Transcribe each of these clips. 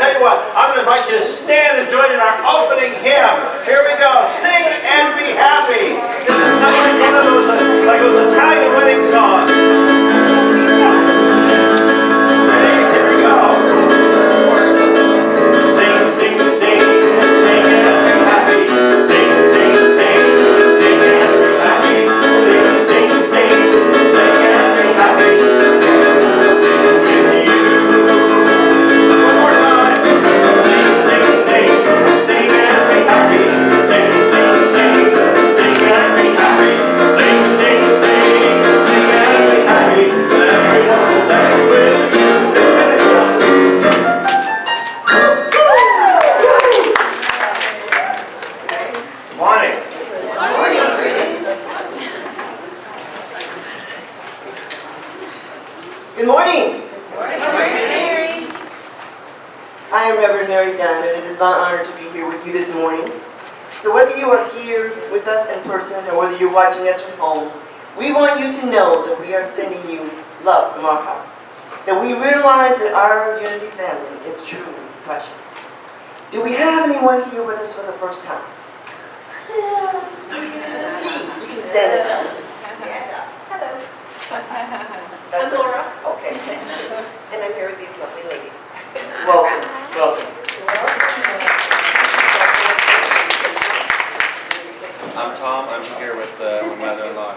tell you what, I'm going to invite you to stand and join in our opening hymn. Here we go. Sing and be happy. This is kind of like one of those, like those Italian wedding songs. Ready? Here we go. Sing, sing, sing, sing and be happy. Sing, sing, sing, sing and be happy. Sing, sing, sing, sing and be happy. Sing with you. One more time. Sing, sing, sing, sing and be happy. Sing, sing, sing, sing and be happy. Sing, sing, sing, sing and be happy. Everyone sing with you. Morning. Good morning. I am Reverend Denise, and it is my honor to be here with you this morning. So whether you are here with us in person or whether you're watching us from home, we want you to know that we are sending you love from our hearts. That we realize that our Unity family is truly precious. Do we have anyone here with us for the first time? Yes. Please, you can stand and tell us. Hello. That's I'm Laura. Okay. And I'm here with these lovely ladies. Welcome. Welcome. I'm Tom. I'm here with my mother-in-law,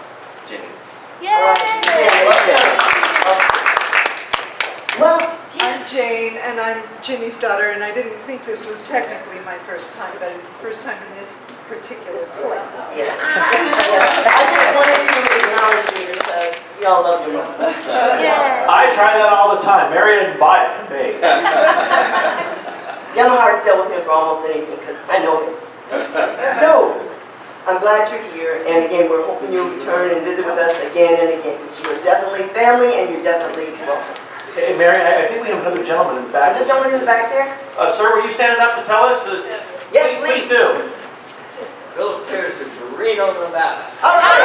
Jenny. Well, I'm Jane, and I'm Ginny's daughter, and I didn't think this was technically my first time, but it's the first time in this particular place. yes. I just wanted to acknowledge you because we all love your mom. I try that all the time. Mary didn't buy it for me. Young heart sell with him for almost anything because I know him. So, I'm glad you're here, and again, we're hoping you'll return and visit with us again and again because you're definitely family and you're definitely welcome. Hey, Mary, I think we have another gentleman in the back. Is there someone in the back there? Sir, were you standing up to tell us? Yes, Please please. do. Philip Pierce, Reno, Nevada. All right.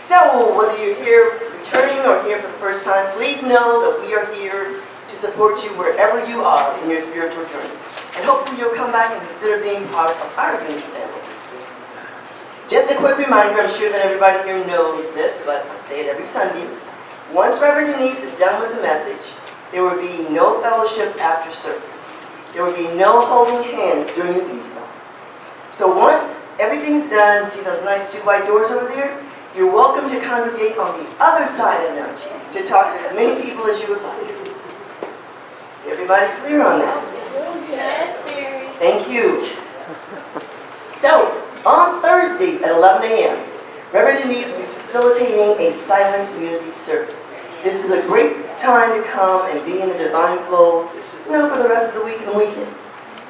So, whether you're here returning or here for the first time, please know that we are here to support you wherever you are in your spiritual journey. And hopefully you'll come back and consider being part of our Unity family. Just a quick reminder, I'm sure that everybody here knows this, but I say it every Sunday. Once Reverend Denise is done with the message, there will be no fellowship after service. There will be no holding hands during the peace song. So once everything's done, see those nice 2 white doors over there? You're welcome to congregate on the other side of them to talk to as many people as you would like. Is everybody clear on that? Yes, sir. Thank you. So, on Thursdays at 11 a.m., Reverend Denise will be facilitating a silent unity service. This is a great time to come and be in the divine flow, for the rest of the week and weekend.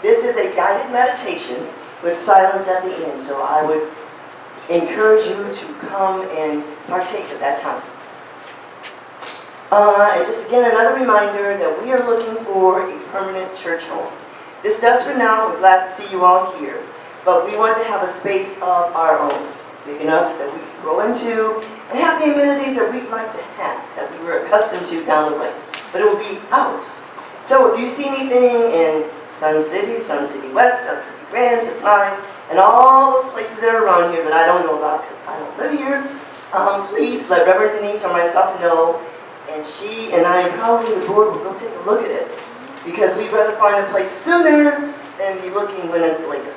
This is a guided meditation with silence at the end, so I would encourage you to come and partake of that time. And just again, another reminder that we are looking for a permanent church home. This does for now. We're glad to see you all here. But we want to have a space of our own, big enough that we can grow into and have the amenities that we'd like to have, that we were accustomed to down the way. But it will be ours. So if you see anything in Sun City West, Sun City Grand, Surprise, and all those places that are around here that I don't know about because I don't live here, please let Reverend Denise or myself know, and she and I and probably the board will go take a look at it because we'd rather find a place sooner than be looking when it's later.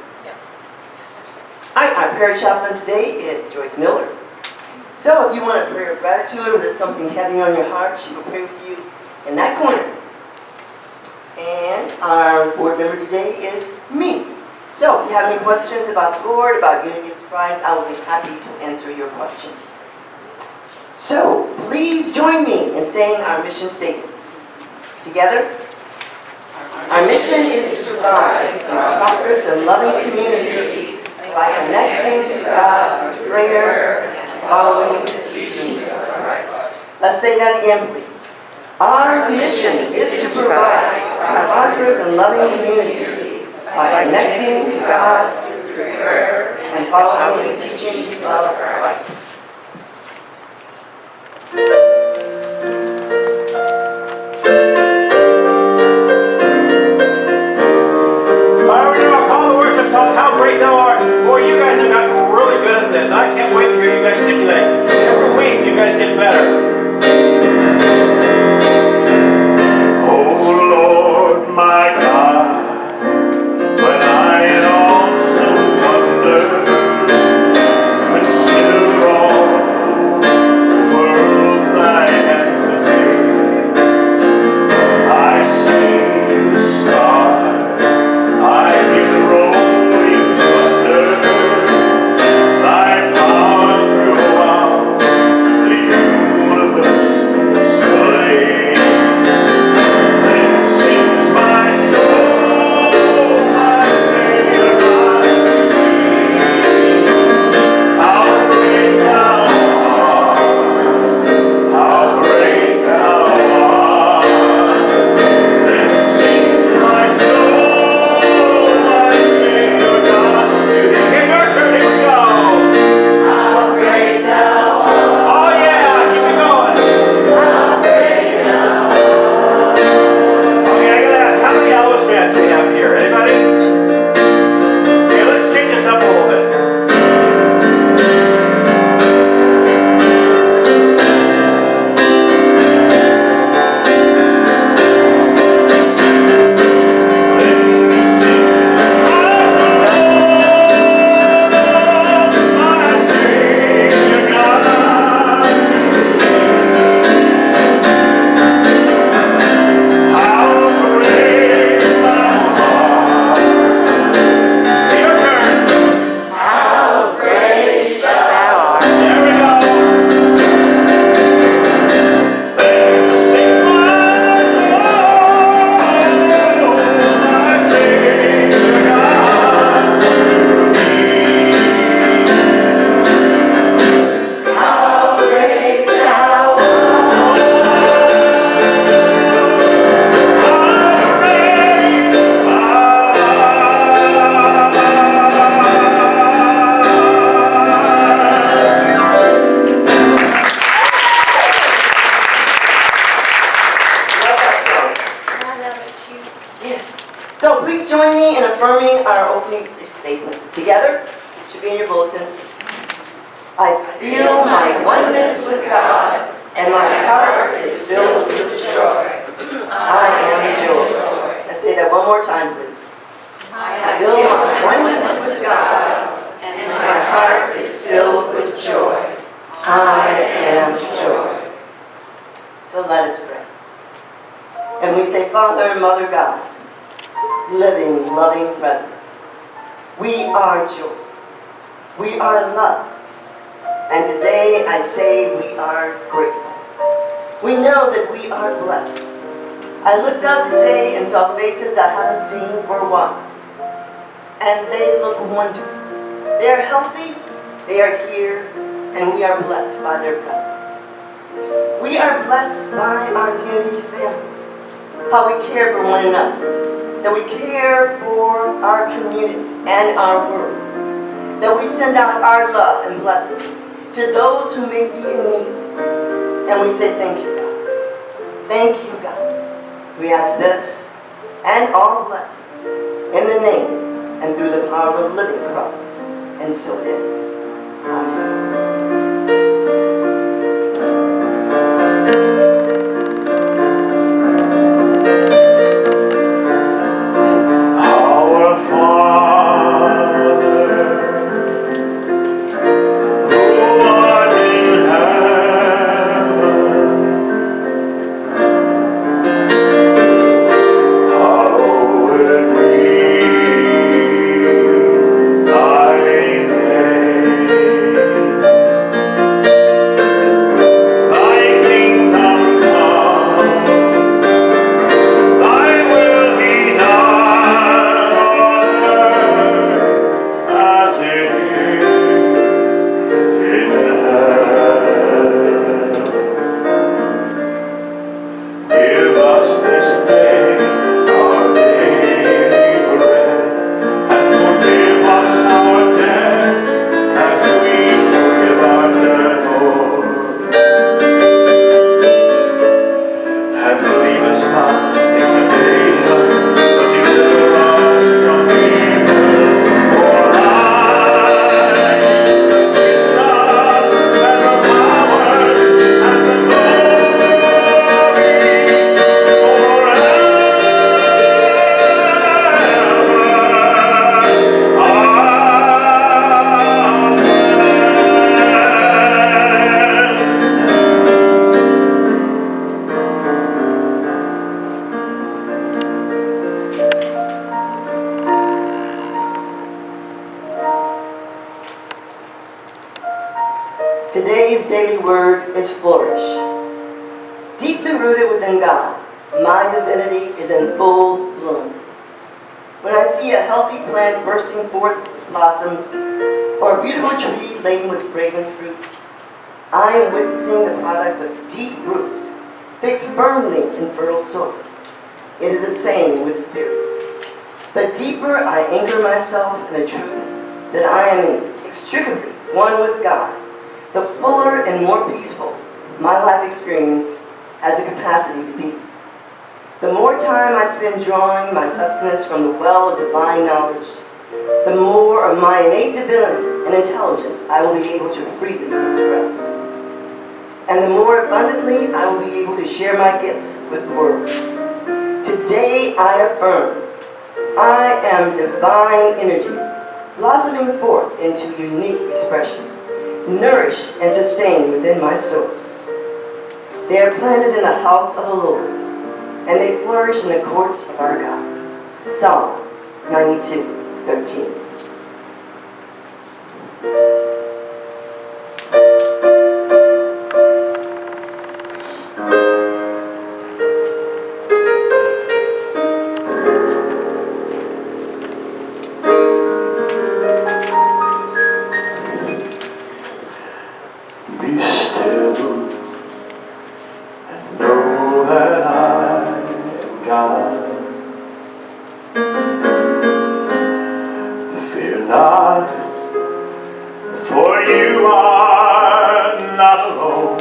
All right, our prayer chaplain today is Joyce Miller. So if you want a prayer of gratitude or there's something heavy on your heart, she will pray with you in that corner. And our board member today is me. So if you have any questions about the board, about Unity and Surprise, I will be happy to answer your questions. So please join me in saying our mission statement. Together, our mission is to provide a prosperous and loving community by connecting to God through prayer and following the teachings of Christ. Let's say that again, please. Our mission is to provide a prosperous and loving community by connecting to God through prayer and following the teachings of Christ. statement. Together, it should be in your bulletin. I feel my oneness with God, and my heart is filled with joy. I am joy. Let's say that one more time, please. I feel my oneness with God, and my heart is filled with joy. I am joy. So let us pray. And we say, Father and Mother God, living, loving presence, we are joy. We are love. And today I say we are grateful. We know that we are blessed. I looked out today and saw faces I haven't seen for a while. And they look wonderful. They are healthy, they are here, and we are blessed by their presence. We are blessed by our unity family. How we care for one another. That we care for our community and our world. That we send out our love and blessings to those who may be in need. And we say thank you, God. Thank you, God. We ask this and all blessings in the name and through the power of the living cross. And so it is. Amen. Today's daily word is flourish. Deeply rooted within God, my divinity is in full bloom. When I see a healthy plant bursting forth with blossoms, or a beautiful tree laden with fragrant fruit, I am witnessing the products of deep roots fixed firmly in fertile soil. It is the same with spirit. The deeper I anchor myself in the truth that I am inextricably one with God, the fuller and more peaceful my life experience has the capacity to be. The more time I spend drawing my sustenance from the well of divine knowledge, the more of my innate divinity and intelligence I will be able to freely express. And the more abundantly I will be able to share my gifts with the world. Today I affirm, I am divine energy, blossoming forth into unique expression, nourished and sustained within my source. They are planted in the house of the Lord, and they flourish in the courts of our God. Psalm 92:13. Be still and know that I am God. Fear not, for you are not alone.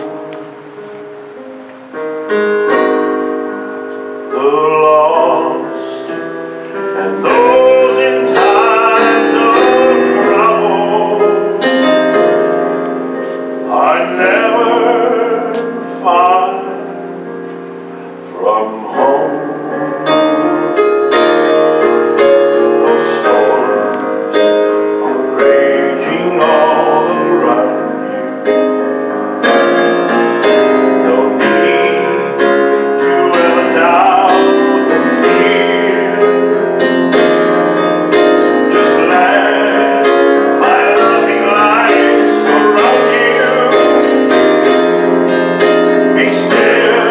The lost and those in times of never far from home. The storms are raging all around you. No need to ever doubt or fear. Just let my loving light surround you. Be still,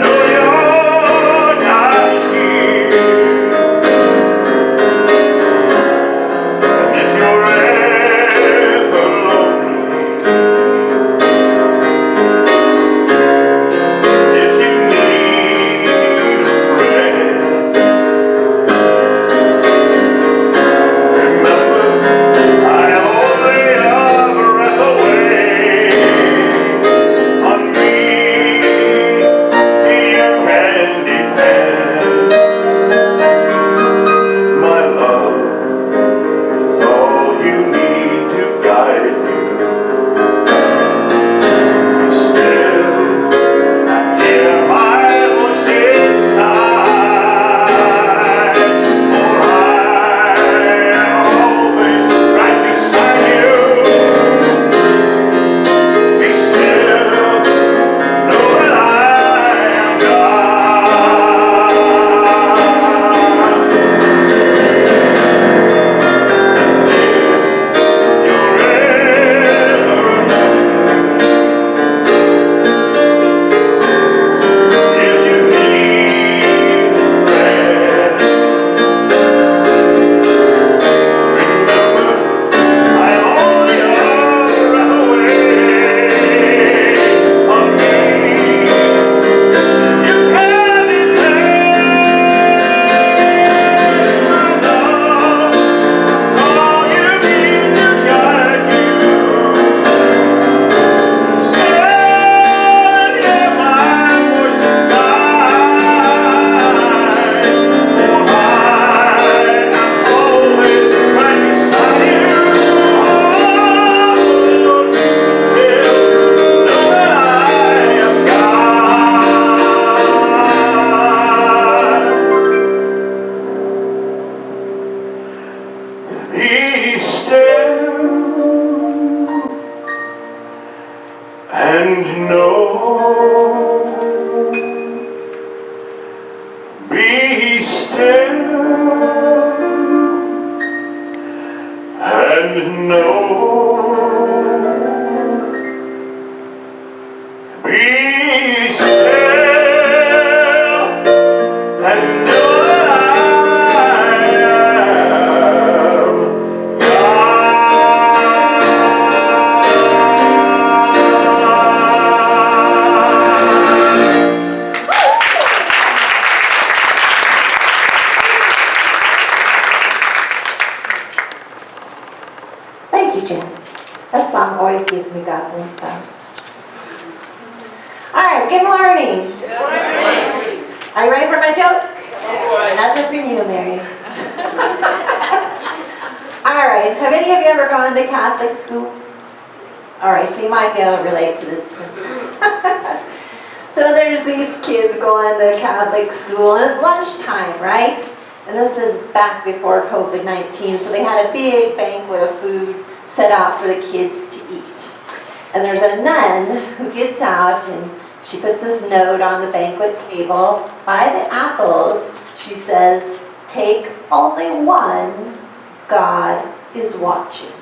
know your God is here. And if you're ever lonely, if you need a friend, remember I am only a breath away. On me you can depend. My love is all you need to guide you. Be still and hear my voice inside. For I am always right beside you. Be still, know that I am God. You're ever lonely, if you need a friend, remember I am only a breath away. On me you can depend. My love is all you need to guide you. Still hear my voice inside. For I am always right beside you. Still know that I am God. Be still and know. Be still and know. Be still and know that I am Thank you, Jen. That song always gives me godly thumbs. All right, good morning. Are you ready for my joke? Nothing for you, Mary. All right, have any of you ever gone to Catholic school? All right, so you might be able to relate to this too. So there's these kids going to Catholic school, and it's lunchtime, right? And this is back before COVID-19, so they had a big banquet of food set out for the kids to eat. And there's a nun who gets out and she puts this note on the banquet table. By the apples, she says, "Take only one, God is watching."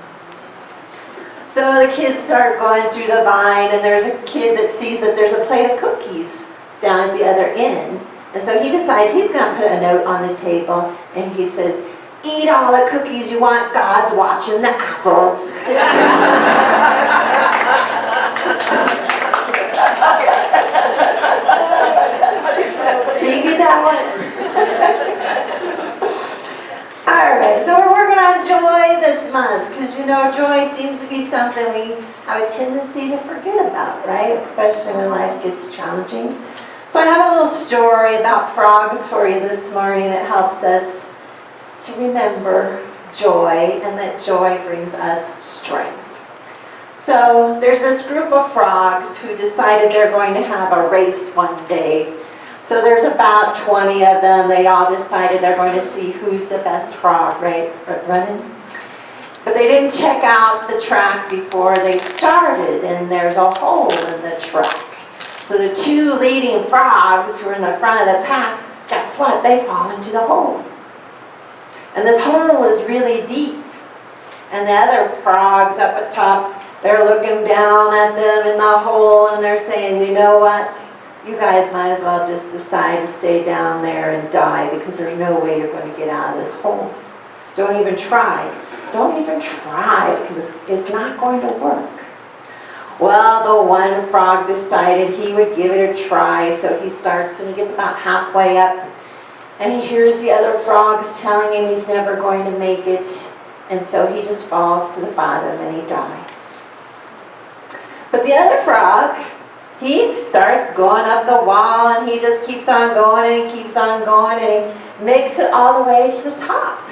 So the kids start going through the line, and there's a kid that sees that there's a plate of cookies down at the other end. And so he decides he's going to put a note on the table, and he says, "Eat all the cookies you want, God's watching the apples." Did you get that one? All right, so we're working on joy this month, because you know joy seems to be something we have a tendency to forget about, right? Especially when life gets challenging. So I have a little story about frogs for you this morning that helps us to remember joy, and that joy brings us strength. So there's this group of frogs who decided they're going to have a race one day. So there's about 20 of them. They all decided they're going to see who's the best frog, right, running. But they didn't check out the track before they started, and there's a hole in the track. So the two leading frogs who are in the front of the pack, guess what? They fall into the hole. And this hole is really deep. And the other frogs up at top, they're looking down at them in the hole, and they're saying, you know what? You guys might as well just decide to stay down there and die, because there's no way you're going to get out of this hole. Don't even try. Don't even try, because it's not going to work. Well, the one frog decided he would give it a try, so he starts and he gets about halfway up, and he hears the other frogs telling him he's never going to make it, and so he just falls to the bottom and he dies. But the other frog, he starts going up the wall, and he just keeps on going and he keeps on going, and he makes it all the way to the top.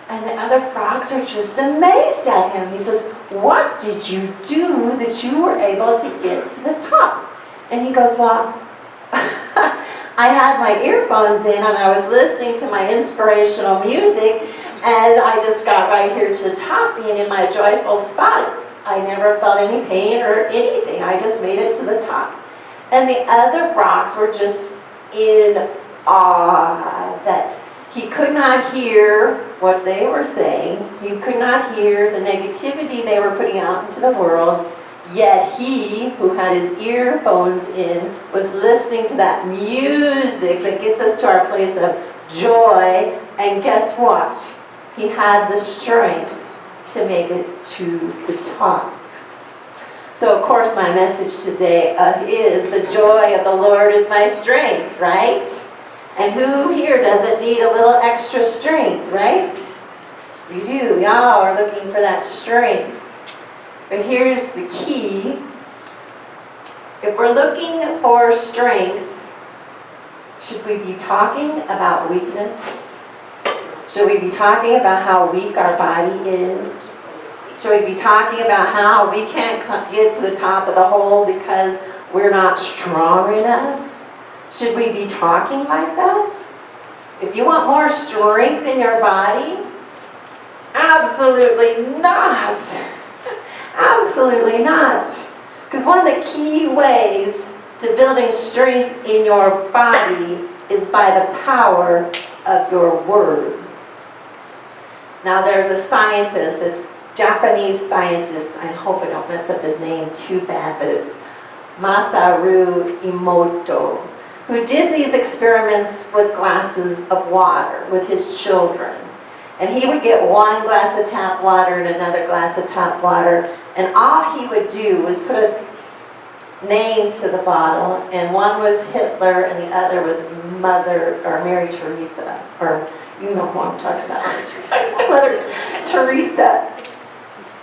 And the other frogs are just amazed at him. He says, what did you do that you were able to get to the top? And he goes, well, I had my earphones in and I was listening to my inspirational music, and I just got right here to the top, being in my joyful spot. I never felt any pain or anything. I just made it to the top. And the other frogs were just in awe that he could not hear what they were saying. He could not hear the negativity they were putting out into the world. Yet he, who had his earphones in, was listening to that music that gets us to our place of joy. And guess what? He had the strength to make it to the top. So of course my message today is the joy of the Lord is my strength, right? And who here doesn't need a little extra strength, right? We do. We all are looking for that strength. But here's the key. If we're looking for strength, should we be talking about weakness? Should we be talking about how weak our body is? Should we be talking about how we can't get to the top of the hole because we're not strong enough? Should we be talking like that? If you want more strength in your body, absolutely not. Absolutely not. Because one of the key ways to building strength in your body is by the power of your word. Now there's a scientist, a Japanese scientist, I hope I don't mess up his name too bad, but it's Masaru Emoto, who did these experiments with glasses of water with his children. And he would get one glass of tap water and another glass of tap water, and all he would do was put a name to the bottle, and one was Hitler and the other was Mother or Mary Teresa, or you know who I'm talking about, Mother Teresa.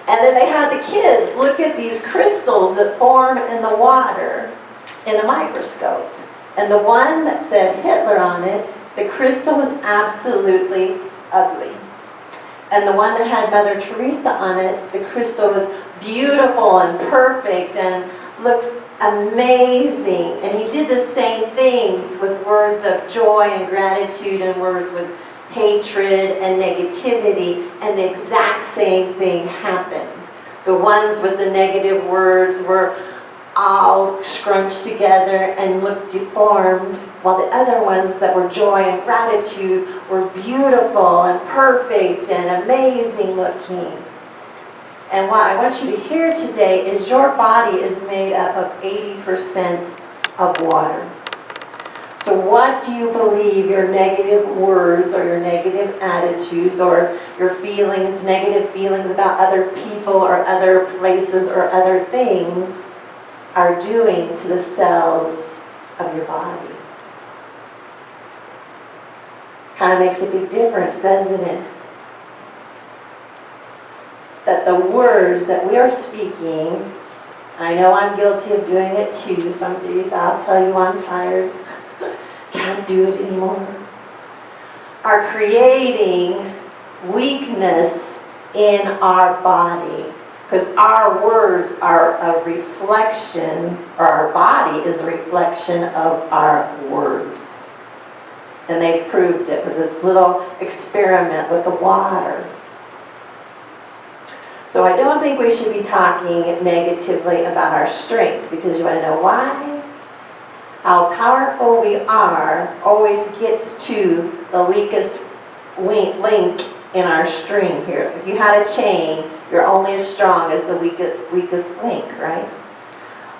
And then they had the kids look at these crystals that form in the water in a microscope. And the one that said Hitler on it, the crystal was absolutely ugly. And the one that had Mother Teresa on it, the crystal was beautiful and perfect and looked amazing. And he did the same things with words of joy and gratitude and words with hatred and negativity, and the exact same thing happened. The ones with the negative words were all scrunched together and looked deformed, while the other ones that were joy and gratitude were beautiful and perfect and amazing looking. And what I want you to hear today is your body is made up of 80% of water. So what do you believe your negative words or your negative attitudes or your feelings, negative feelings about other people or other places or other things are doing to the cells of your body? Kind of makes a big difference, doesn't it? That the words that we are speaking, I know I'm guilty of doing it too. Some days I'll tell you I'm tired, can't do it anymore, are creating weakness in our body. Because our words are a reflection, or our body is a reflection of our words. And they've proved it with this little experiment with the water. So I don't think we should be talking negatively about our strength, because you want to know why? How powerful we are always gets to the weakest link in our string here. If you had a chain, you're only as strong as the weakest link, right?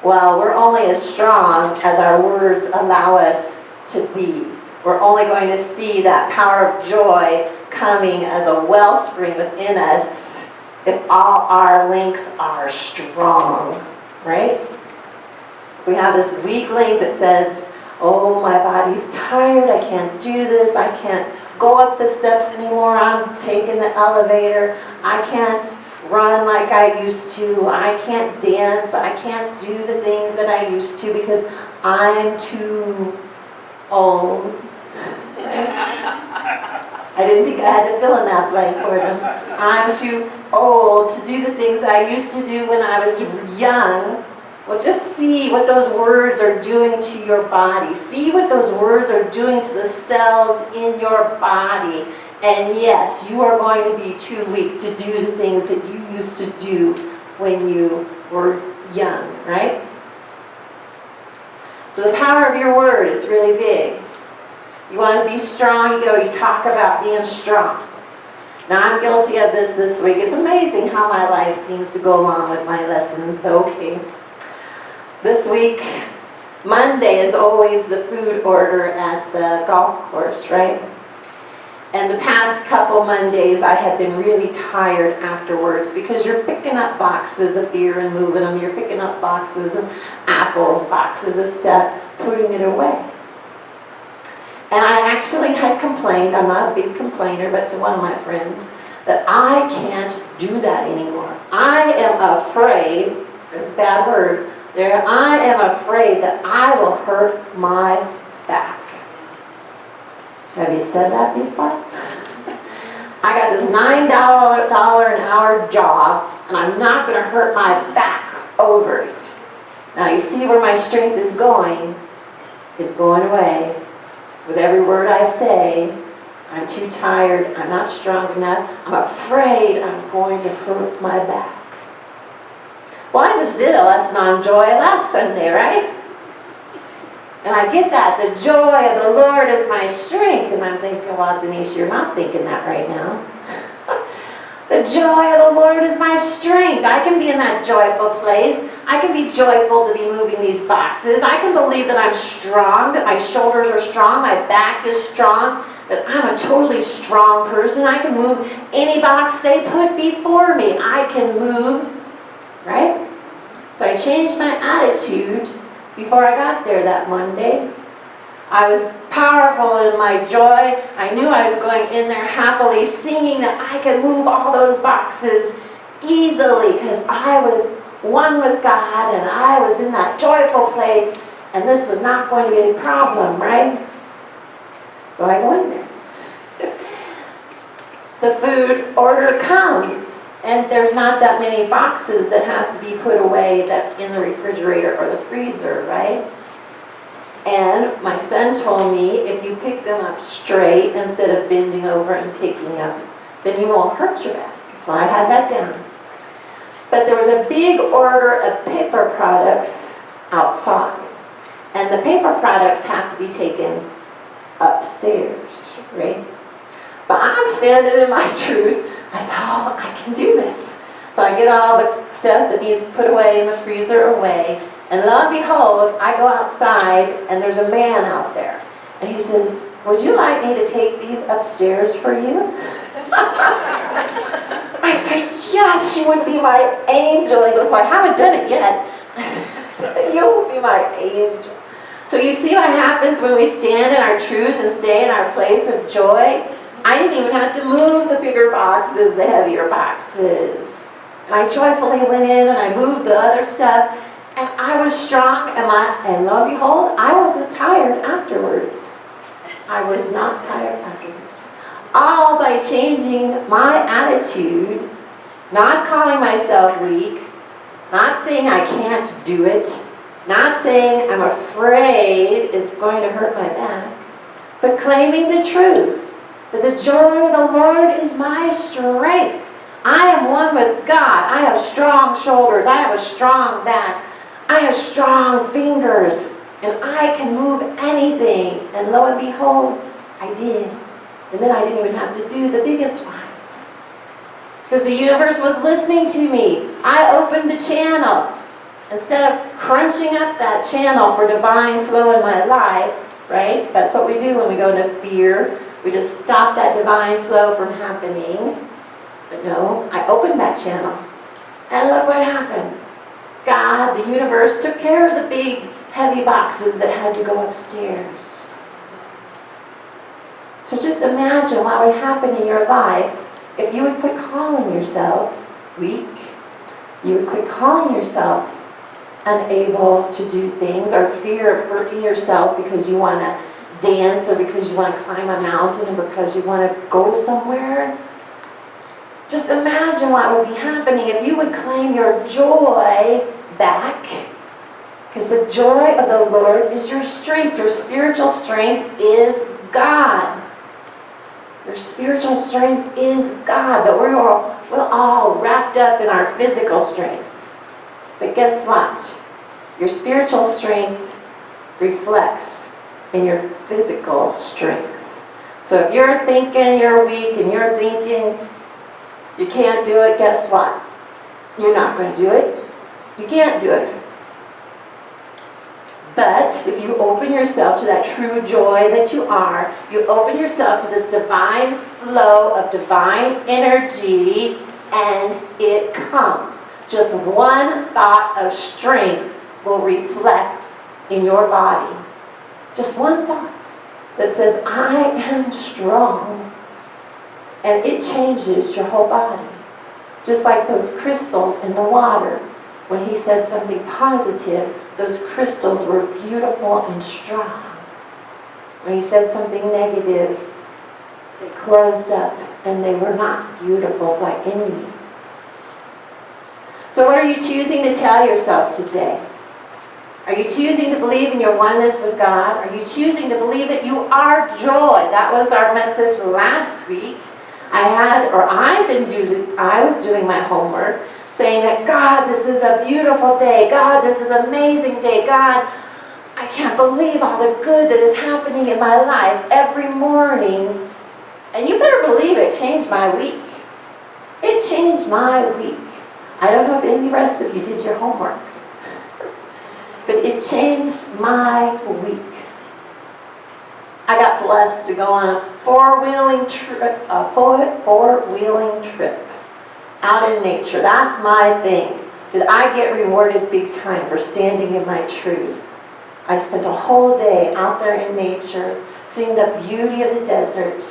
Well, we're only as strong as our words allow us to be. We're only going to see that power of joy coming as a wellspring within us if all our links are strong, right? If we have this weak link that says, oh, my body's tired, I can't do this, I can't go up the steps anymore, I'm taking the elevator, I can't run like I used to, I can't dance, I can't do the things that I used to because I'm too old. I didn't think I had to fill in that blank for them. I'm too old to do the things I used to do when I was young. Well, just see what those words are doing to your body. See what those words are doing to the cells in your body. And yes, you are going to be too weak to do the things that you used to do when you were young, right? So the power of your word is really big. You want to be strong, you talk about being strong. Now, I'm guilty of this week. It's amazing how my life seems to go along with my lessons, but okay. This week, Monday is always the food order at the golf course, right? And the past couple Mondays, I had been really tired afterwards because you're picking up boxes of beer and moving them. You're picking up boxes of apples, boxes of stuff, putting it away. And I actually had complained, I'm not a big complainer, but to one of my friends, that I can't do that anymore. I am afraid, there's a bad word there, I am afraid that I will hurt my back. Have you said that before? I got this $9 an hour job, and I'm not going to hurt my back over it. Now you see where my strength is going away. With every word I say, I'm too tired, I'm not strong enough, I'm afraid I'm going to hurt my back. Well, I just did a lesson on joy last Sunday, right? And I get that, the joy of the Lord is my strength. And I'm thinking, well, Denise, you're not thinking that right now. The joy of the Lord is my strength. I can be in that joyful place. I can be joyful to be moving these boxes. I can believe that I'm strong, that my shoulders are strong, my back is strong, that I'm a totally strong person. I can move any box they put before me. I can move, right? So I changed my attitude before I got there that Monday. I was powerful in my joy. I knew I was going in there happily, singing that I could move all those boxes easily because I was one with God and I was in that joyful place and this was not going to be a problem, right? So I go in there. The food order comes and there's not that many boxes that have to be put away that in the refrigerator or the freezer, right? And my son told me, if you pick them up straight instead of bending over and picking up, then you won't hurt your back. So I had that down. But there was a big order of paper products outside. And the paper products have to be taken upstairs, right? But I'm standing in my truth. I said, oh, I can do this. So I get all the stuff that needs put away in the freezer away. And lo and behold, I go outside and there's a man out there. And he says, would you like me to take these upstairs for you? I said, yes, you would be my angel. He goes, well, I haven't done it yet. I said, you'll be my angel. So you see what happens when we stand in our truth and stay in our place of joy? I didn't even have to move the bigger boxes, the heavier boxes. And I joyfully went in and I moved the other stuff. And I was strong, and lo and behold, I wasn't tired afterwards. I was not tired afterwards. All by changing my attitude Not calling myself weak, not saying I can't do it, not saying I'm afraid it's going to hurt my back, but claiming the truth, that the joy of the Lord is my strength. I am one with God. I have strong shoulders. I have a strong back. I have strong fingers. And I can move anything. And lo and behold, I did. And then I didn't even have to do the biggest ones. Because the universe was listening to me. I opened the channel. Instead of crunching up that channel for divine flow in my life, right? That's what we do when we go into fear. We just stop that divine flow from happening. But no, I opened that channel. And look what happened. God, the universe, took care of the big, heavy boxes that had to go upstairs. So just imagine what would happen in your life if you would quit calling yourself weak. You would quit calling yourself unable to do things, or fear of hurting yourself because you want to dance, or because you want to climb a mountain, or because you want to go somewhere. Just imagine what would be happening if you would claim your joy back. Because the joy of the Lord is your strength. Your spiritual strength is God. Your spiritual strength is God. But we're all wrapped up in our physical strength. But guess what? Your spiritual strength reflects in your physical strength. So if you're thinking you're weak and you're thinking you can't do it, guess what? You're not going to do it. You can't do it. But if you open yourself to that true joy that you are, you open yourself to this divine flow of divine energy, and it comes. Just one thought of strength will reflect in your body. Just one thought that says, I am strong. And it changes your whole body. Just like those crystals in the water. When he said something positive, those crystals were beautiful and strong. When he said something negative, they closed up and they were not beautiful by any means. So what are you choosing to tell yourself today? Are you choosing to believe in your oneness with God? Are you choosing to believe that you are joy? That was our message last week. I was doing my homework, saying that, God, this is a beautiful day. God, this is an amazing day. God, I can't believe all the good that is happening in my life every morning. And you better believe it changed my week. It changed my week. I don't know if any rest of you did your homework, but it changed my week. I got blessed to go on a four-wheeling trip out in nature. That's my thing. Did I get rewarded big time for standing in my truth? I spent a whole day out there in nature, seeing the beauty of the desert,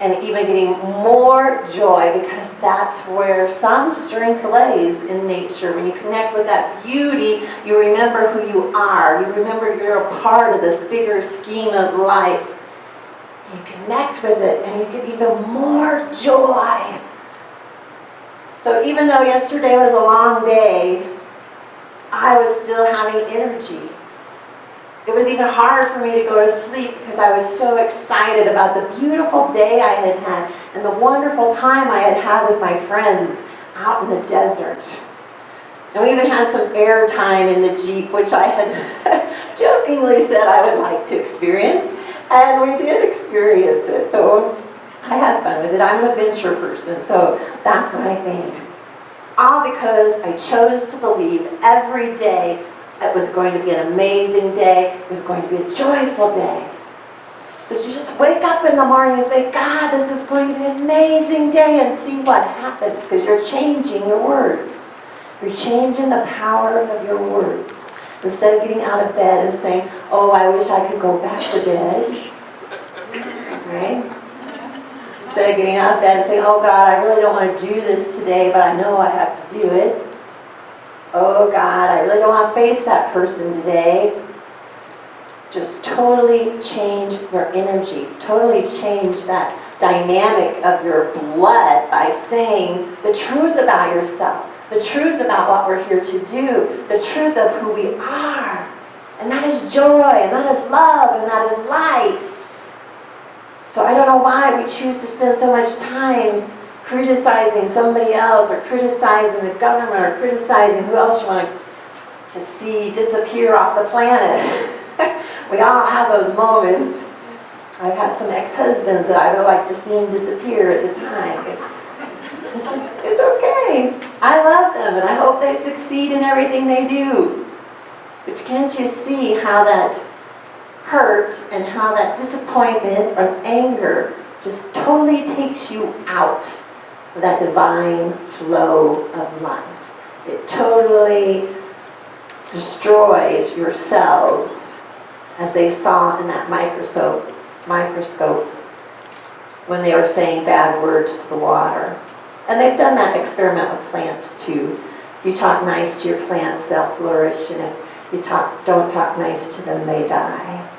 and even getting more joy, because that's where some strength lays in nature. When you connect with that beauty, you remember who you are. You remember you're a part of this bigger scheme of life. You connect with it, and you get even more joy. So even though yesterday was a long day, I was still having energy. It was even hard for me to go to sleep because I was so excited about the beautiful day I had had and the wonderful time I had had with my friends out in the desert. And we even had some air time in the Jeep, which I had jokingly said I would like to experience. And we did experience it. So I had fun with it. I'm an adventure person, so that's my thing. All because I chose to believe every day it was going to be an amazing day. It was going to be a joyful day. So you just wake up in the morning and say, God, this is going to be an amazing day, and see what happens, because you're changing your words. You're changing the power of your words. Instead of getting out of bed and saying, oh, I wish I could go back to bed. Right? Instead of getting out of bed and saying, oh God, I really don't want to do this today, but I know I have to do it. Oh God, I really don't want to face that person today. Just totally change your energy. Totally change that dynamic of your blood by saying the truth about yourself, the truth about what we're here to do, the truth of who we are. And that is joy, and that is love, and that is light. So I don't know why we choose to spend so much time criticizing somebody else, or criticizing the government, or criticizing who else you want to see disappear off the planet. We all have those moments. I've had some ex-husbands that I would like to see them disappear at the time. It's okay. I love them, and I hope they succeed in everything they do. But can't you see how that hurts, and how that disappointment or anger just totally takes you out of that divine flow of life? It totally destroys your cells, as they saw in that microscope when they were saying bad words to the water. And they've done that experiment with plants too. If you talk nice to your plants, they'll flourish, and if you don't talk nice to them, they die.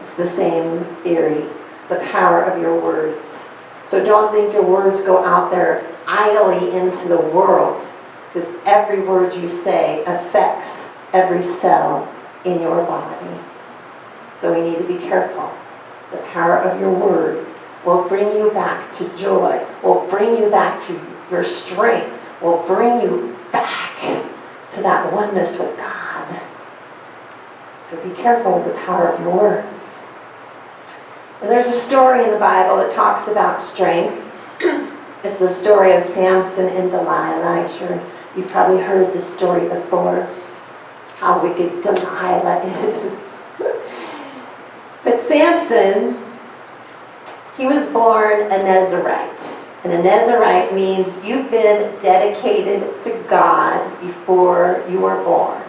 It's the same theory, the power of your words. So don't think your words go out there idly into the world, because every word you say affects every cell in your body. So we need to be careful. The power of your word will bring you back to joy, will bring you back to your strength, will bring you back to that oneness with God. So be careful with the power of your words. And there's a story in the Bible that talks about strength. It's the story of Samson and Delilah. I'm sure you've probably heard this story before, how wicked Delilah is. But Samson, he was born a Nazarite. And a Nazarite means you've been dedicated to God before you were born.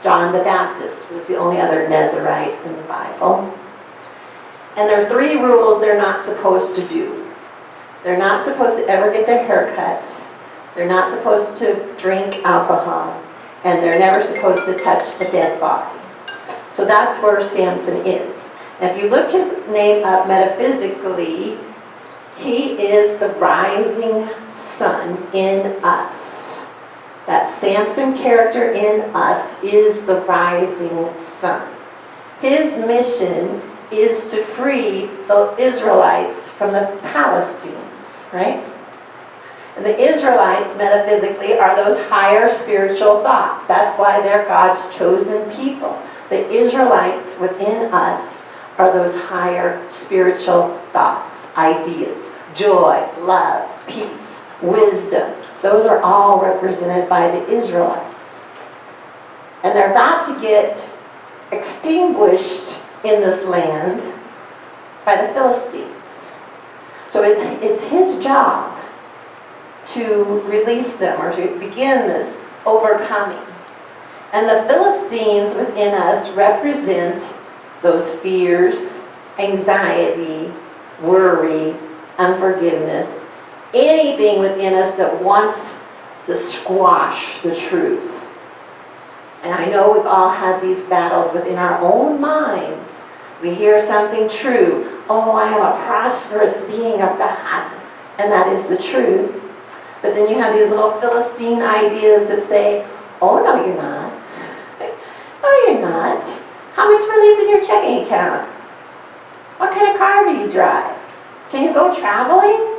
John the Baptist was the only other Nazarite in the Bible. And there are 3 rules they're not supposed to do. They're not supposed to ever get their hair cut. They're not supposed to drink alcohol. And they're never supposed to touch a dead body. So that's where Samson is. And if you look his name up metaphysically, he is the rising sun in us. That Samson character in us is the rising sun. His mission is to free the Israelites from the Palestinians, right? And the Israelites, metaphysically, are those higher spiritual thoughts. That's why they're God's chosen people. The Israelites within us are those higher spiritual thoughts, ideas, joy, love, peace, wisdom. Those are all represented by the Israelites. And they're about to get extinguished in this land by the Philistines. So it's his job to release them, or to begin this overcoming. And the Philistines within us represent those fears, anxiety, worry, unforgiveness, anything within us that wants to squash the truth. And I know we've all had these battles within our own minds. We hear something true. Oh, I am a prosperous being of God. And that is the truth. But then you have these little Philistine ideas that say, oh, no, you're not. No, you're not. How much money is in your checking account? What kind of car do you drive? Can you go traveling?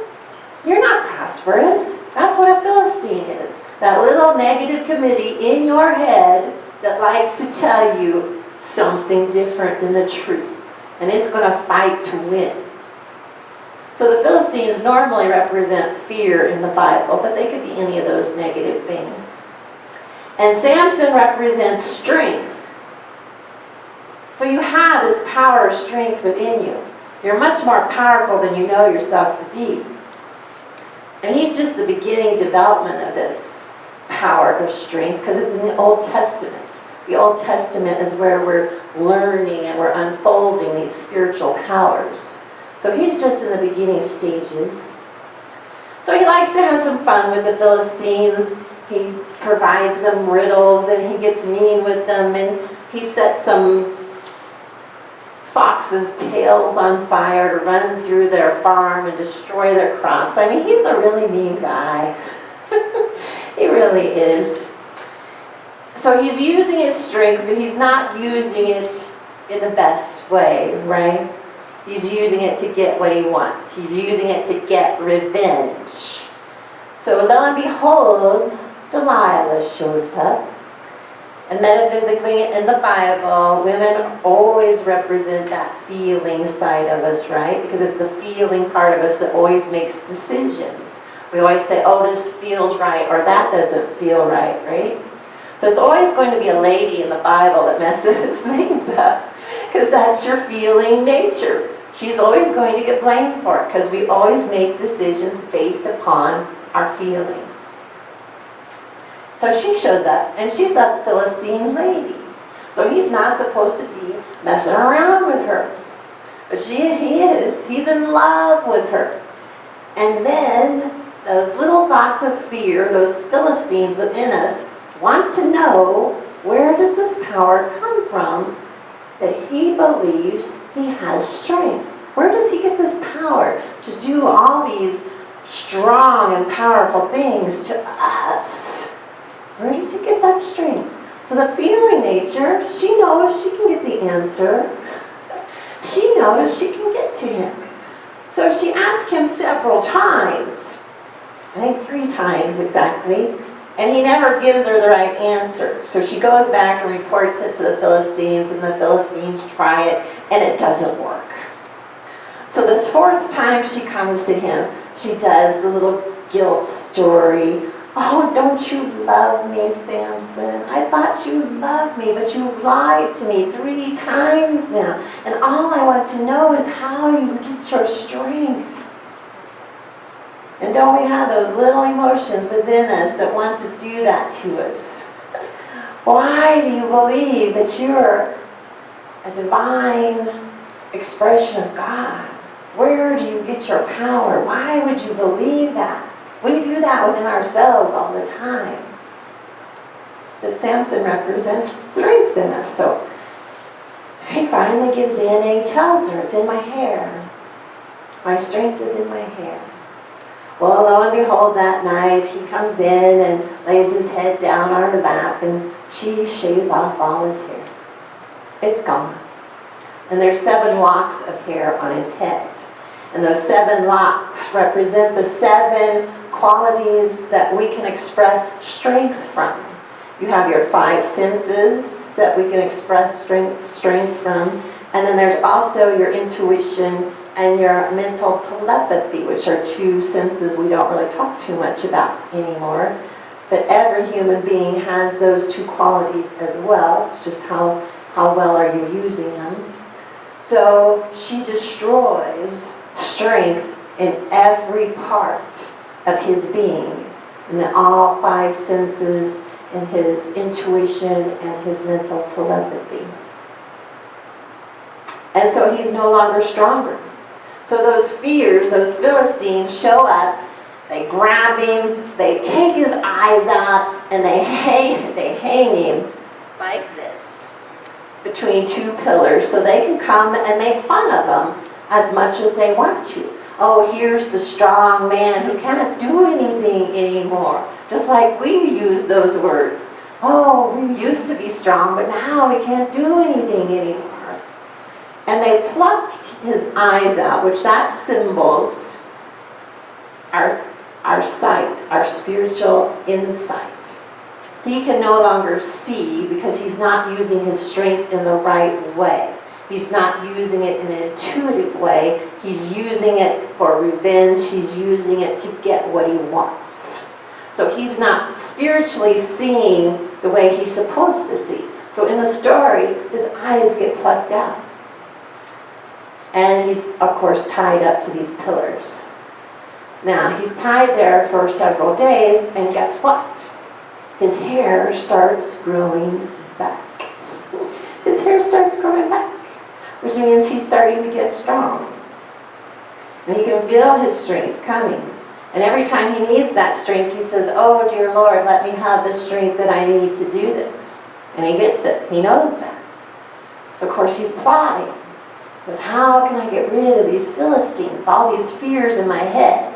You're not prosperous. That's what a Philistine is. That little negative committee in your head that likes to tell you something different than the truth. And it's going to fight to win. So the Philistines normally represent fear in the Bible, but they could be any of those negative things. And Samson represents strength. So you have this power of strength within you. You're much more powerful than you know yourself to be. And he's just the beginning development of this power of strength, because it's in the Old Testament. The Old Testament is where we're learning and we're unfolding these spiritual powers. So he's just in the beginning stages. So he likes to have some fun with the Philistines. He provides them riddles and he gets mean with them, and he sets some foxes' tails on fire to run through their farm and destroy their crops. I mean, he's a really mean guy. He really is. So he's using his strength, but he's not using it in the best way, right? He's using it to get what he wants. He's using it to get revenge. So lo and behold, Delilah shows up. And metaphysically in the Bible, women always represent that feeling side of us, right? Because it's the feeling part of us that always makes decisions. We always say, oh, this feels right, or that doesn't feel right, right? So it's always going to be a lady in the Bible that messes things up, because that's your feeling nature. She's always going to get blamed for it, because we always make decisions based upon our feelings. So she shows up, and she's a Philistine lady. So he's not supposed to be messing around with her. But he is. He's in love with her. And then those little thoughts of fear, those Philistines within us, want to know, where does this power come from that he believes he has strength? Where does he get this power to do all these strong and powerful things to us? Where does he get that strength? So the feeling nature, she knows she can get the answer. She knows she can get to him. So she asked him several times, I think 3 times exactly, and he never gives her the right answer. So she goes back and reports it to the Philistines, and the Philistines try it, and it doesn't work. So this 4th time she comes to him, she does the little guilt story. Oh, don't you love me, Samson? I thought you loved me, but you lied to me 3 times now. And all I want to know is how you get your strength. And don't we have those little emotions within us that want to do that to us? Why do you believe that you're a divine expression of God? Where do you get your power? Why would you believe that? We do that within ourselves all the time. But Samson represents strength in us. So he finally gives in and he tells her, it's in my hair. My strength is in my hair. Well, lo and behold, that night he comes in and lays his head down on her lap, and she shaves off all his hair. It's gone. And there's 7 locks of hair on his head. And those 7 locks represent the 7 qualities that we can express strength from. You have your 5 senses that we can express strength from. And then there's also your intuition and your mental telepathy, which are 2 senses we don't really talk too much about anymore. But every human being has those 2 qualities as well. It's just how well are you using them. So she destroys strength in every part of his being, in all 5 senses, in his intuition and his mental telepathy. And so he's no longer stronger. So those fears, those Philistines show up, they grab him, they take his eyes out, and they hang him like this between 2 pillars so they can come and make fun of him as much as they want to. Oh, here's the strong man who can't do anything anymore. Just like we use those words. Oh, we used to be strong, but now we can't do anything anymore. And they plucked his eyes out, which that symbols our sight, our spiritual insight. He can no longer see because he's not using his strength in the right way. He's not using it in an intuitive way. He's using it for revenge. He's using it to get what he wants. So he's not spiritually seeing the way he's supposed to see. So in the story, his eyes get plucked out. And he's, of course, tied up to these pillars. Now, he's tied there for several days, and guess what? His hair starts growing back. His hair starts growing back, which means he's starting to get strong. And he can feel his strength coming. And every time he needs that strength, he says, oh, dear Lord, let me have the strength that I need to do this. And he gets it. He knows that. So, of course, he's plotting. He goes, how can I get rid of these Philistines, all these fears in my head?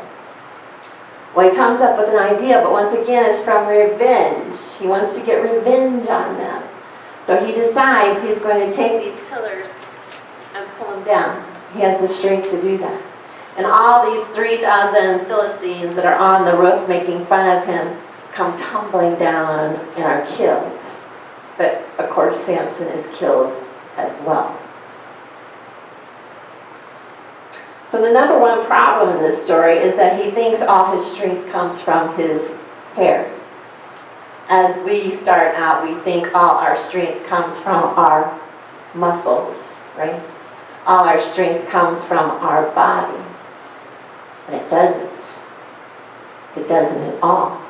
Well, he comes up with an idea, but once again, it's from revenge. He wants to get revenge on them. So he decides he's going to take these pillars and pull them down. He has the strength to do that. And all these 3,000 Philistines that are on the roof making fun of him come tumbling down and are killed. But of course, Samson is killed as well. So the number one problem in this story is that he thinks all his strength comes from his hair. As we start out, we think all our strength comes from our muscles, right? All our strength comes from our body. And it doesn't. It doesn't at all.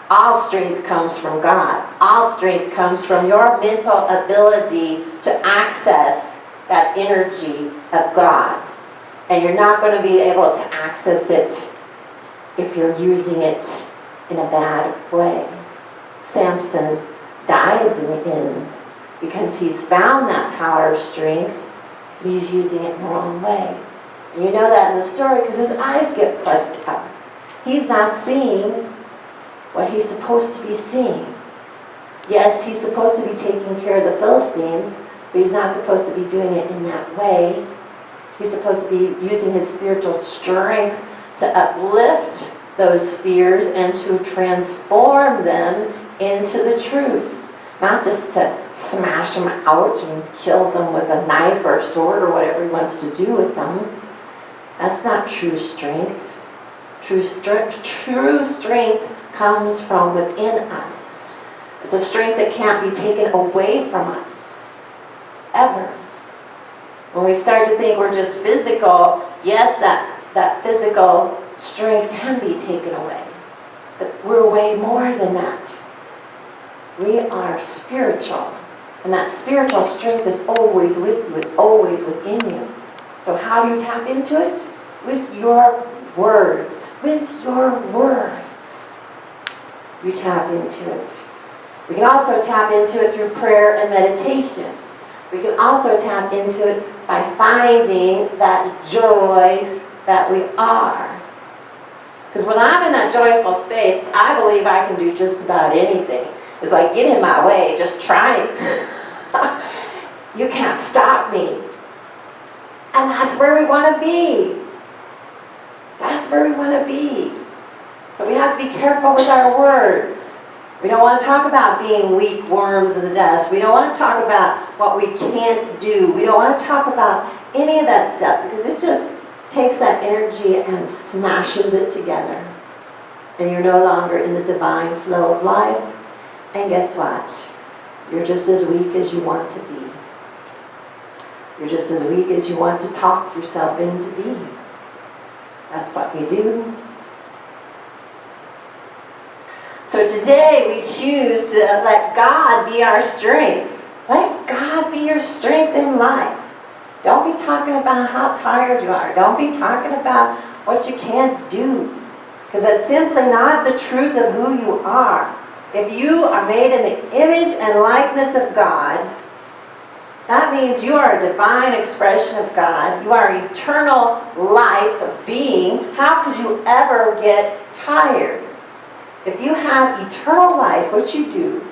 All strength comes from God. All strength comes from your mental ability to access that energy of God. And you're not going to be able to access it if you're using it in a bad way. Samson dies in the end because he's found that power of strength. He's using it in the wrong way. And you know that in the story because his eyes get plugged up. He's not seeing what he's supposed to be seeing. Yes, he's supposed to be taking care of the Philistines, but he's not supposed to be doing it in that way. He's supposed to be using his spiritual strength to uplift those fears and to transform them into the truth. Not just to smash them out and kill them with a knife or a sword or whatever he wants to do with them. That's not true strength. True strength comes from within us. It's a strength that can't be taken away from us, ever. When we start to think we're just physical, yes, that physical strength can be taken away. But we're way more than that. We are spiritual. And that spiritual strength is always with you. It's always within you. So how do you tap into it? With your words. With your words. You tap into it. We can also tap into it through prayer and meditation. We can also tap into it by finding that joy that we are. Because when I'm in that joyful space, I believe I can do just about anything. It's like, get in my way, just try it. You can't stop me. And that's where we want to be. That's where we want to be. So we have to be careful with our words. We don't want to talk about being weak worms in the dust. We don't want to talk about what we can't do. We don't want to talk about any of that stuff because it just takes that energy and smashes it together. And you're no longer in the divine flow of life. And guess what? You're just as weak as you want to be. You're just as weak as you want to talk yourself into being. That's what we do. So today we choose to let God be our strength. Let God be your strength in life. Don't be talking about how tired you are. Don't be talking about what you can't do. Because that's simply not the truth of who you are. If you are made in the image and likeness of God, that means you are a divine expression of God. You are eternal life of being. How could you ever get tired? If you have eternal life, which you do,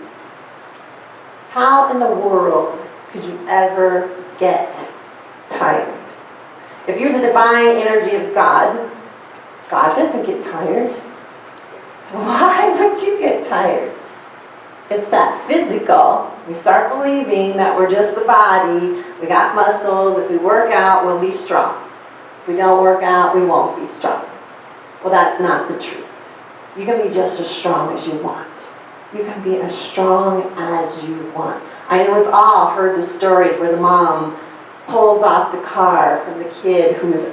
how in the world could you ever get tired? If you're the divine energy of God, God doesn't get tired. So why would you get tired? It's that physical. We start believing that we're just the body. We got muscles. If we work out, we'll be strong. If we don't work out, we won't be strong. Well, that's not the truth. You can be just as strong as you want. You can be as strong as you want. I know we've all heard the stories where the mom pulls off the car from the kid who's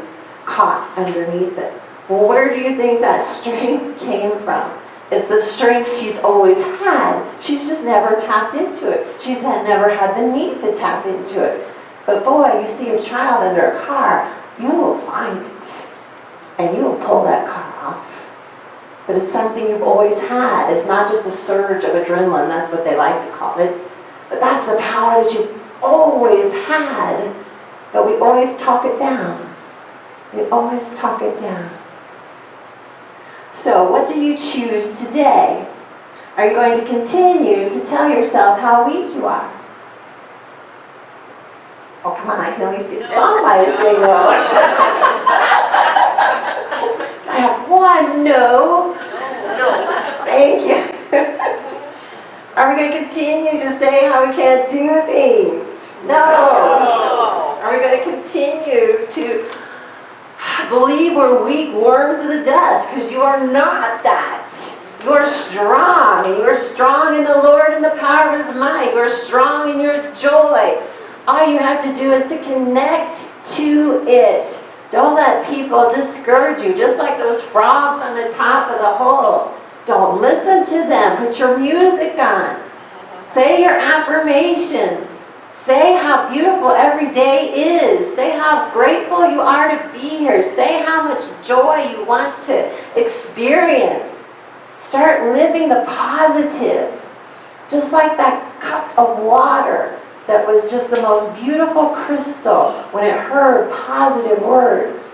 caught underneath it. Well, where do you think that strength came from? It's the strength she's always had. She's just never tapped into it. She's never had the need to tap into it. But boy, you see a child under a car, you will find it. And you will pull that car off. But it's something you've always had. It's not just a surge of adrenaline. That's what they like to call it. But that's the power that you've always had. But we always talk it down. We always talk it down. So what do you choose today? Are you going to continue to tell yourself how weak you are? Oh, come on, I can at least get somebody to say no. I have one no. Thank you. Are we going to continue to say how we can't do things? No. Are we going to continue to believe we're weak worms of the dust? Because you are not that. You are strong, and you are strong in the Lord and the power of His might. You are strong in your joy. All you have to do is to connect to it. Don't let people discourage you, just like those frogs on the top of the hole. Don't listen to them. Put your music on. Say your affirmations. Say how beautiful every day is. Say how grateful you are to be here. Say how much joy you want to experience. Start living the positive. Just like that cup of water that was just the most beautiful crystal when it heard positive words.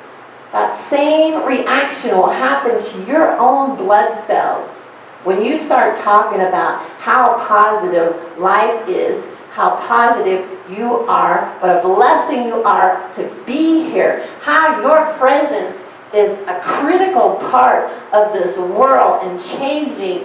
That same reaction will happen to your own blood cells when you start talking about how positive life is, how positive you are, what a blessing you are to be here, how your presence is a critical part of this world and changing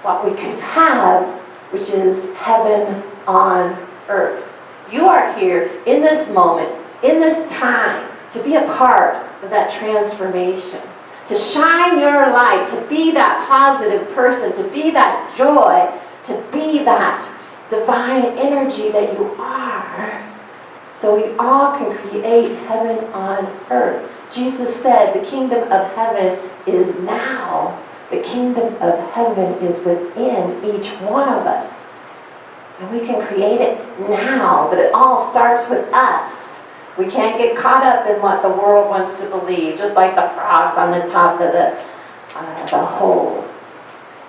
what we could have, which is heaven on earth. You are here in this moment, in this time, to be a part of that transformation, to shine your light, to be that positive person, to be that joy, to be that divine energy that you are. So we all can create heaven on earth. Jesus said the kingdom of heaven is now. The kingdom of heaven is within each one of us. And we can create it now, but it all starts with us. We can't get caught up in what the world wants to believe, just like the frogs on the top of the hole.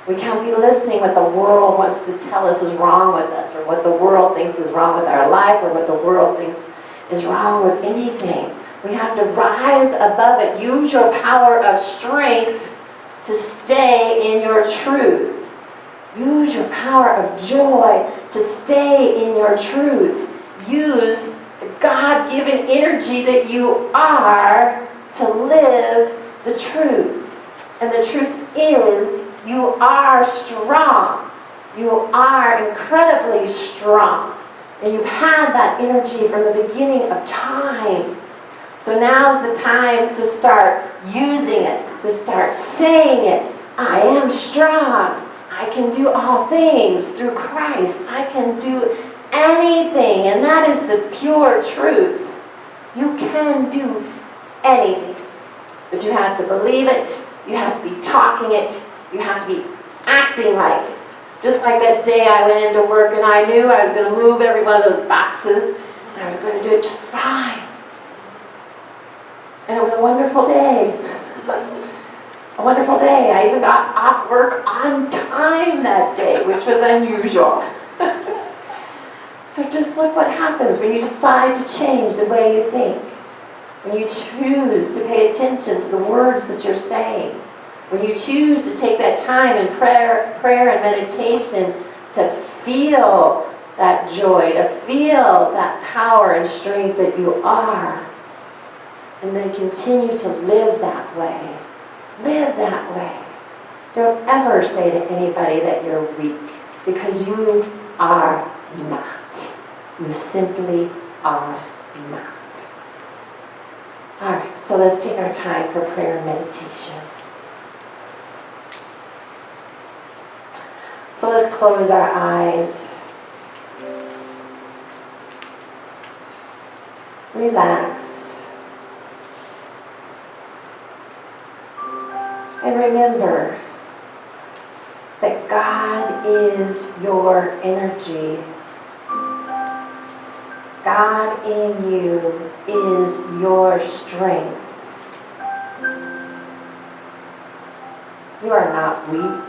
We can't be listening what the world wants to tell us is wrong with us, or what the world thinks is wrong with our life, or what the world thinks is wrong with anything. We have to rise above it. Use your power of strength to stay in your truth. Use your power of joy to stay in your truth. Use the God-given energy that you are to live the truth. And the truth is, you are strong. You are incredibly strong. And you've had that energy from the beginning of time. So now's the time to start using it, to start saying it. I am strong. I can do all things through Christ. I can do anything. And that is the pure truth. You can do anything. But you have to believe it. You have to be talking it. You have to be acting like it. Just like that day I went into work and I knew I was going to move every one of those boxes. And I was going to do it just fine. And it was a wonderful day. A wonderful day. I even got off work on time that day, which was unusual. So just look what happens when you decide to change the way you think. When you choose to pay attention to the words that you're saying. When you choose to take that time in prayer and meditation to feel that joy, to feel that power and strength that you are. And then continue to live that way. Live that way. Don't ever say to anybody that you're weak, because you are not. You simply are not. All right, so let's take our time for prayer and meditation. So let's close our eyes. Relax. And remember that God is your energy. God in you is your strength. You are not weak.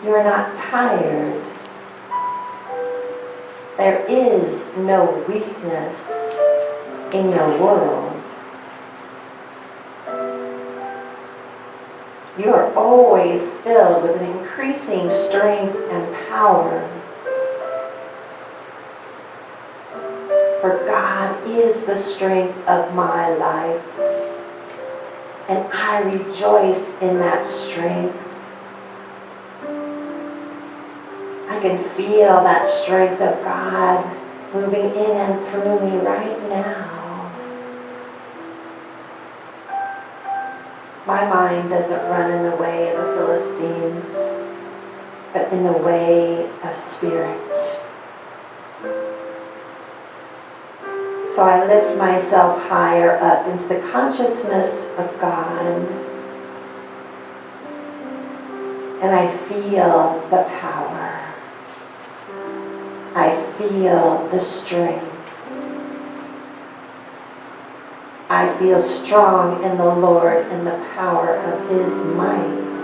You are not tired. There is no weakness in your world. You are always filled with an increasing strength and power. For God is the strength of my life, and I rejoice in that strength. I can feel that strength of God moving in and through me right now. My mind doesn't run in the way of the Philistines, but in the way of spirit. So I lift myself higher up into the consciousness of God. And I feel the power. I feel the strength. I feel strong in the Lord and the power of His might.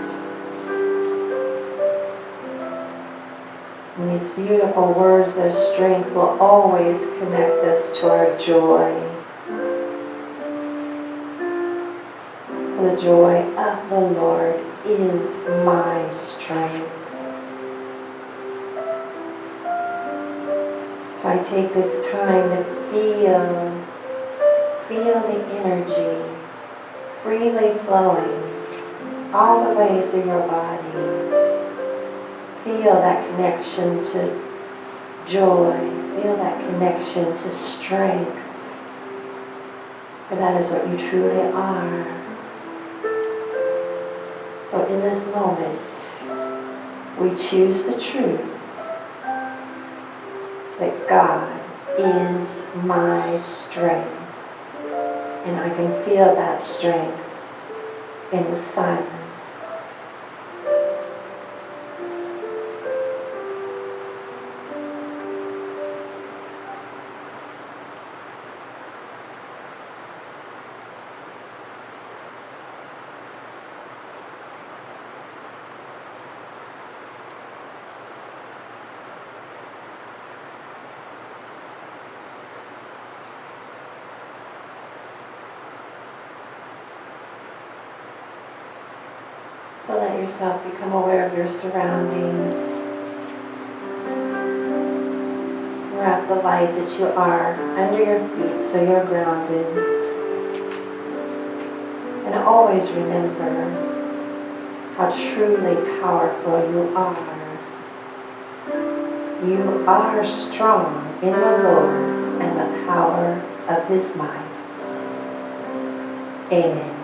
And these beautiful words of strength will always connect us to our joy. For the joy of the Lord is my strength. So I take this time to feel the energy freely flowing all the way through your body. Feel that connection to joy. Feel that connection to strength. For that is what you truly are. So in this moment, we choose the truth that God is my strength. And I can feel that strength in the silence. So let yourself become aware of your surroundings. Wrap the light that you are under your feet so you're grounded. And always remember how truly powerful you are. You are strong in the Lord and the power of His might. Amen.